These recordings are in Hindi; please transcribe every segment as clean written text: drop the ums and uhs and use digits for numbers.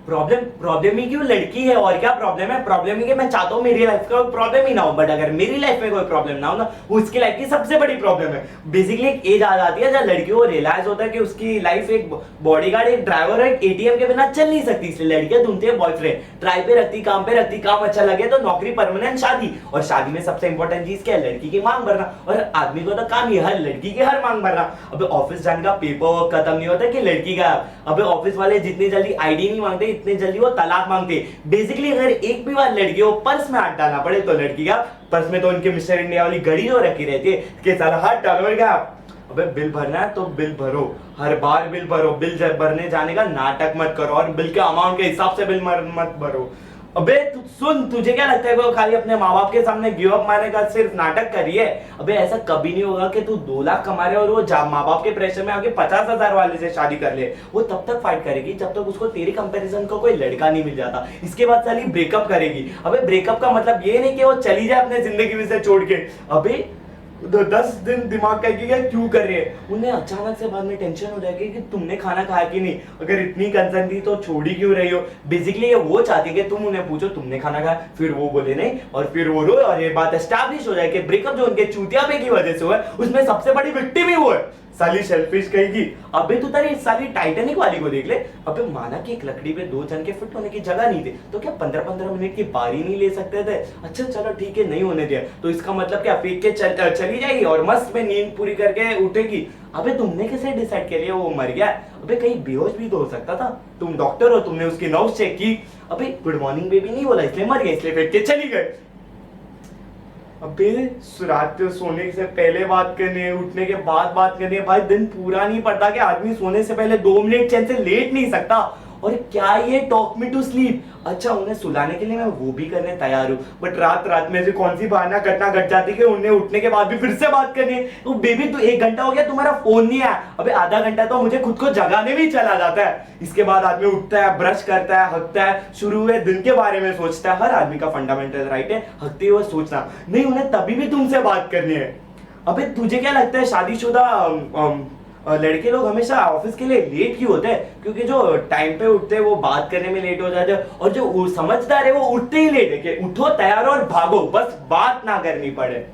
प्रॉब्लम ही क्यों लड़की है, और क्या प्रॉब्लम है? प्रॉब्लम ही कि मैं चाहता हूँ मेरी लाइफ का कोई प्रॉब्लम ही ना हो, बट अगर मेरी लाइफ में कोई प्रॉब्लम ना हो ना, वो उसकी लाइफ की सबसे बड़ी प्रॉब्लम है। बेसिकली एक एज आ जाती है जब लड़कियों को रियलाइज होता है कि उसकी लाइफ एक बॉडीगार्ड, एक ड्राइवर, एक एटीएम के बिना चल नहीं सकती, इसलिए लड़कियां ढूंढती है बॉयफ्रेंड, ट्राई पे रखती, काम पे रखती, काम अच्छा लगे तो नौकरी, परमानेंट, शादी। और शादी में सबसे इंपॉर्टेंट चीज क्या है? लड़की की मांग भरना। और आदमी को तो काम ही हर लड़की की हर मांग भरना। अबे ऑफिस जाने का पेपर वर्क खत्म नहीं होता कि लड़की का, अबे ऑफिस वाले जितनी जल्दी आईडी नहीं मांगते इतनी जल्दी वो तलाक मांगते। बेसिकली अगर एक भी बार लड़की को पर्स में हाथ डालना पड़े तो लड़की का पर्स में तो उनके मिस्टर इंडिया वाली घड़ी जो रखी रहती है कि साला हाथ डालो क्या, अबे बिल भरना है तो बिल भरो, हर बार बिल भरो, बिल भरने जाने का नाटक मत करो और बिल के अमाउंट के हिसाब से बिल मत भरो। अबे तू सुन, तुझे क्या लगता है वो खाली अपने माँ बाप के सामने गिव अप मारने का सिर्फ नाटक करी है? अबे ऐसा कभी नहीं होगा कि तू 2 लाख कमा रहे और वो माँ बाप के प्रेशर में आके 50,000 वाले से शादी कर ले। वो तब तक फाइट करेगी जब तक उसको तेरे कंपैरिजन का कोई लड़का नहीं मिल जाता। इसके बाद साली ब्रेकअप करेगी। अबे ब्रेकअप का मतलब ये नहीं कि वो चली जाए अपने जिंदगी में से छोड़ के। अबे 10 दिन दिमाग का क्यों कर रही है? उन्हें अचानक से बाद में टेंशन हो जाएगी कि तुमने खाना खाया कि नहीं, अगर इतनी कंसर्न थी तो छोड़ी क्यों रही हो। बेसिकली ये वो चाहती है कि तुम उन्हें पूछो तुमने खाना खाया, फिर वो बोले नहीं, और फिर वो रोए और ये बात एस्टैब्लिश हो जाए कि ब्रेकअप जो उनके चूतियापे की वजह से हुआ है उसमें सबसे बड़ी विक्टिम ही वो है। साली सेल्फिश कहेगी। अबे तू तारी साली टाइटैनिक वाली को देख ले। अबे माना कि एक लकड़ी पे 2 जन के फिट होने की जगह नहीं थी तो क्या 15-15 मिनट की बारी नहीं ले सकते थे? अच्छा चलो ठीक है, नहीं होने दिया तो इसका मतलब क्या फेंक के चली जाएगी और मस्त में नींद पूरी करके उठेगी? अबे तुमने कैसे डिसाइड कर लिया वो मर गया? अबे कहीं बेहोश भी तो हो सकता था, तुम डॉक्टर हो, तुमने उसकी नब्ज चेक की। अबे गुड मॉर्निंग बेबी नहीं बोला इसलिए मर गया, इसलिए फेंक के चली गए। अबे रात सोने से पहले बात करनी है, उठने के बाद बात करनी है। भाई दिन पूरा नहीं पड़ता कि आदमी सोने से पहले 2 मिनट चैन से लेट नहीं सकता? और क्या ये टॉक मी टू स्लीप? अच्छा उन्हें सुलाने के लिए मैं वो भी करने तैयार हूँ, बट रात में से कौन सी बहाना घटना घट जाती है कि उन्हें उठने के बाद भी फिर से बात करनी है। तो बेबी तू 1 घंटा हो गया तुम्हारा फोन नहीं आया। अबे आधा घंटा तो मुझे खुद को जगाने भी चला जाता है। इसके बाद आदमी उठता है, ब्रश करता है, हकता है, शुरू हुए दिन के बारे में सोचता है। हर आदमी का फंडामेंटल राइट है हकते हुए सोचना, नहीं उन्हें तभी भी तुमसे बात करनी है। अबे तुझे क्या लगता है शादीशुदा लड़के लोग हमेशा ऑफिस के लिए लेट क्यों होते हैं? क्योंकि जो टाइम पे उठते हैं वो बात करने में लेट हो जाते हैं, और जो समझदार है वो उठते ही लेट है कि उठो तैयार और भागो, बस बात ना करनी पड़े।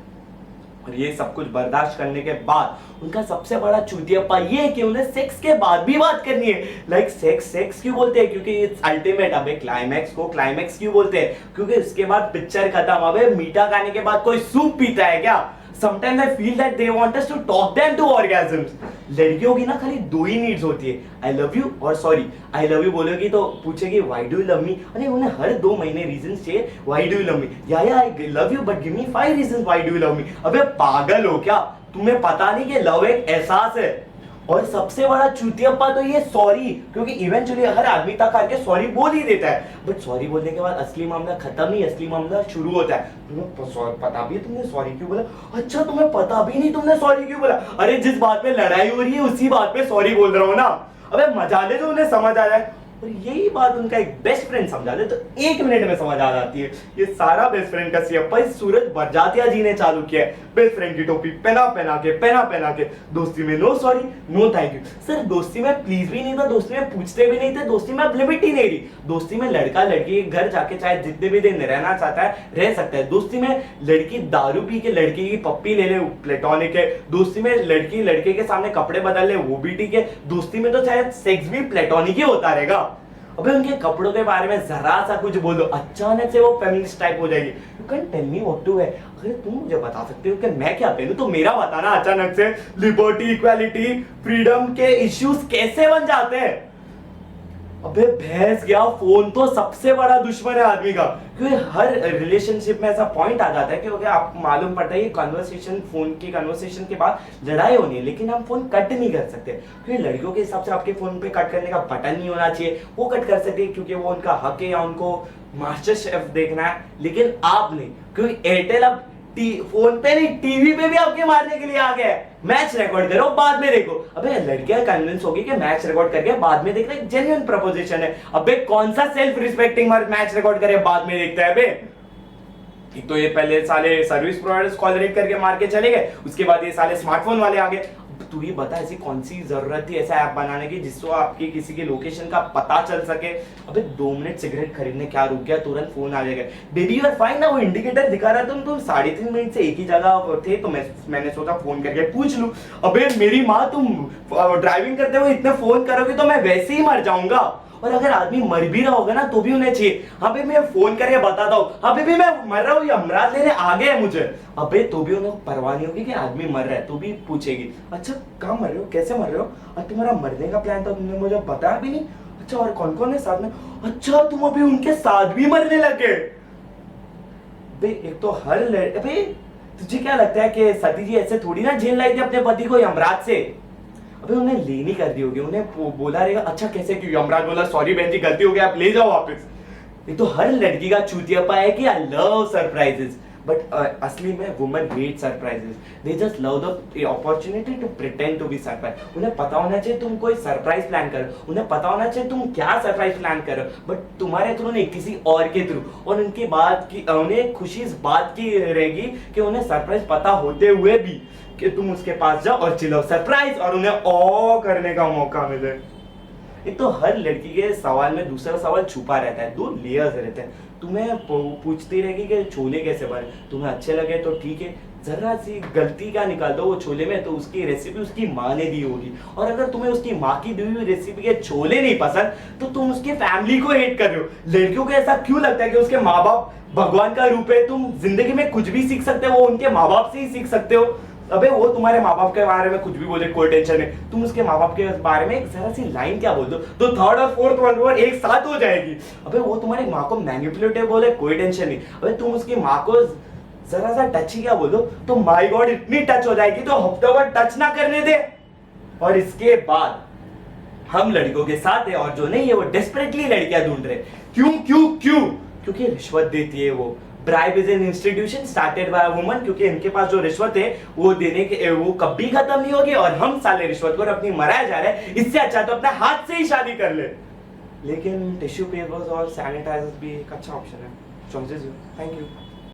और ये सब कुछ बर्दाश्त करने के बाद उनका सबसे बड़ा चूतियापा ये है कि उन्हें सेक्स के बाद भी बात करनी है। लाइक सेक्स क्यों बोलते हैं? क्योंकि इट्स अल्टीमेट। अबे क्लाइमैक्स को क्लाइमैक्स क्यों बोलते हैं? क्योंकि उसके बाद पिक्चर खत्म। अबे मीठा खाने के बाद कोई सूप पीता है क्या? Sometimes I feel that they want us to talk them to orgasms. लड़कियों की ना खाली 2 ही नीड्स होती है, आई लव यू और सॉरी। आई लव यू बोलोगी तो पूछेगी why do you love me? अरे उन्हें हर 2 महीने रीजन चाहिए why do you love me, या I love you but give me 5 reasons why do you love me. अबे पागल हो क्या? तुम्हें पता नहीं कि लव एक एहसास है? और सबसे बड़ा चूतियापा तो ये सॉरी, क्योंकि इवेंचुअली हर आदमी तक आके सॉरी बोल ही देता है, बट सॉरी बोलने के बाद असली मामला खत्म नहीं, असली मामला शुरू होता है। तुम्हें पता भी है तुमने सॉरी क्यों बोला? अच्छा तुम्हें पता भी नहीं तुमने सॉरी क्यों बोला? अरे जिस बात पे लड़ाई हो रही है उसी बात पे सॉरी बोल रहा हूं ना। अबे मजा ले तो उन्हें समझ आ जाए, और यही बात उनका एक बेस्ट फ्रेंड समझा दे तो 1 मिनट में समझ आ जाती है। ये सारा बेस्ट फ्रेंड का सियापा इस सूरज बरजातिया जी ने चालू किया है। बेस्ट फ्रेंड की टोपी पहना के दोस्ती में no sorry no thank you. Sir दोस्ती में प्लीज भी नहीं था, दोस्ती में पूछते भी नहीं थे, दोस्ती में अब लिमिट ही नहीं रही। दोस्ती में लड़का लड़की के घर जाके चाहे जितने भी दिन रहना चाहता है रह सकता है। दोस्ती में लड़की दारू पी के लड़की की पप्पी ले ले, प्लेटोनिक है। दोस्ती में लड़की लड़के के सामने कपड़े बदल ले, वो भी ठीक है। दोस्ती में तो चाहे सेक्स भी प्लेटोनिक ही होता रहेगा। अबे उनके कपड़ों के बारे में जरा सा कुछ बोलो, अचानक से वो फेमिनिस्ट टाइप हो जाएगी। You can tell me what to wear. अगर तुम मुझे बता सकते हो कि मैं क्या पहनूं तो मेरा बताना। अचानक से लिबर्टी, इक्वालिटी, फ्रीडम के इश्यूज कैसे बन जाते हैं? अबे भैंस गया, फोन तो सबसे बड़ा दुश्मन है आदमी का। क्योंकि हर रिलेशनशिप में ऐसा पॉइंट आ जाता है कि आपको मालूम पड़ता है ये कन्वर्सेशन, फोन की कन्वर्सेशन के बाद लड़ाई होनी है, लेकिन हम फोन कट नहीं कर सकते क्योंकि लड़कियों के हिसाब से आपके फोन पे कट करने का बटन नहीं होना चाहिए। वो कट कर सकते हैं क्योंकि वो उनका हक है या उनको मास्टर शेफ देखना है, लेकिन आप नहीं, क्योंकि एयरटेल अब फोन पे नहीं टीवी पे भी आपके मारने के लिए आ गया है। मैच रिकॉर्ड करो बाद में देखो। अबे लड़कियां कन्विंस होगी कि मैच रिकॉर्ड करके बाद में देखना एक जेन्युइन प्रपोजिशन है। अबे कौन सा सेल्फ रिस्पेक्टिंग मैच रिकॉर्ड करे बाद में देखता है? अबे तो ये पहले साले सर्विस प्रोवाइडर्स कॉल रेट करके मार के चले गए, उसके बाद ये साले स्मार्टफोन वाले आ गए। तू ही बता ऐसी कौन सी जरूरत थी ऐसा ऐप बनाने की जिससे आपकी किसी की लोकेशन का पता चल सके। अबे 2 मिनट सिगरेट खरीदने क्या रुक गया, तुरंत फोन आ जाएगा, बेबी यू आर फाइन ना, वो इंडिकेटर दिखा रहा तुम 3.5 मिनट से एक ही जगह थे तो मैंने सोचा फोन करके पूछ लूं। अबे मेरी माँ, तुम ड्राइविंग करते हुए इतने फोन करोगे तो मैं वैसे ही मर जाऊंगा। और अगर आदमी मर भी रहा होगा ना तो भी उन्हें चाहिए, हाँ भाई मैं फोन करके बताता हूँ, हाँ भाई मैं मर रहा हूँ, ये अमराज लेने आ गए मुझे। अबे तो भी उन्हें परवाह नहीं होगी कि आदमी मर रहा है, तो भी पूछेगी अच्छा कहाँ मर रहे हो, कैसे मर रहे हो, और तुम्हारा मरने का प्लान था, तुमने मुझे बताया भी नहीं, अच्छा और कौन कौन है साथ में, अच्छा तुम अभी उनके साथ भी मरने लगे। एक तो हर लड़के, तुझे क्या लगता है कि सती जी ऐसे थोड़ी ना झेल रही थी अपने पति को यमराज से। अबे उन्हें लेनी कर दी होगी, उन्हें बोला रहेगा अच्छा कैसे, क्यों यमराज बोला सॉरी बहन जी गलती हो गया आप ले जाओ वापस। ये तो हर लड़की का चूतियापा है कि आई लव सरप्राइजेस, बट असली में women hate surprises, they just love the opportunity to pretend to be surprise. उन्हें पता होना चाहिए तुम कोई सरप्राइज प्लान करो, उन्हें पता होना चाहिए तुम क्या सरप्राइज प्लान करो, बट तुम्हारे थ्रू नहीं किसी और के थ्रू। और उनकी बात की उन्हें खुशी इस बात की रहेगी कि उन्हें सरप्राइज पता होते हुए भी कि तुम उसके पास जाओ और चिल्लाओ सरप्राइज और उन्हें ओ करने का मौका मिले। एक तो हर लड़की के सवाल में दूसरा सवाल छुपा रहता है, 2 लेयर्स रहते हैं। तुम्हें पूछती रहेगी कि छोले कैसे बने, तुम्हें अच्छे लगे तो ठीक है, जरा सी गलती का निकाल दो वो छोले में तो उसकी रेसिपी उसकी माँ ने दी होगी, और अगर तुम्हें उसकी माँ की दी हुई रेसिपी के छोले नहीं पसंद तो तुम उसके फैमिली को हेट कर रहे हो। लड़कियों को ऐसा क्यों लगता है कि उसके माँ बाप भगवान का रूप है, तुम जिंदगी में कुछ भी सीख सकते हो वो उनके माँ बाप से ही सीख सकते हो। अबे वो तुम्हारे माँ बाप के बारे में कुछ भी बोले कोई टेंशन नहीं, तुम उसके माँ बाप के बारे में एक जरा सी लाइन क्या बोल दो तो 3rd और 4th वर्ड एक साथ हो जाएगी। अबे वो तुम्हारी माँ को मैनिपुलेटिव बोले कोई टेंशन नहीं, अबे तुम उसकी माँ को जरा सा टच ही क्या बोल दो तो माय गॉड इतनी टच हो जाएगी तो हफ्ते भर टच ना करने दे। और इसके बाद हम लड़कों के साथ है और जो नहीं है वो डेस्परेटली लड़कियां ढूंढ रहे। क्यों क्यों क्यों? क्योंकि रिश्वत देती है वो। Bribe is an institution started by a woman, क्योंकि इनके पास जो रिश्वत है वो देने के वो कभी खत्म नहीं होगी और हम साले रिश्वत को अपनी मराया जा रहे हैं। इससे अच्छा तो अपने हाथ से ही शादी कर ले। लेकिन टिश्यू पेपर्स और सैनिटाइजर्स भी एक अच्छा ऑप्शन है। चॉइसेस। Thank you.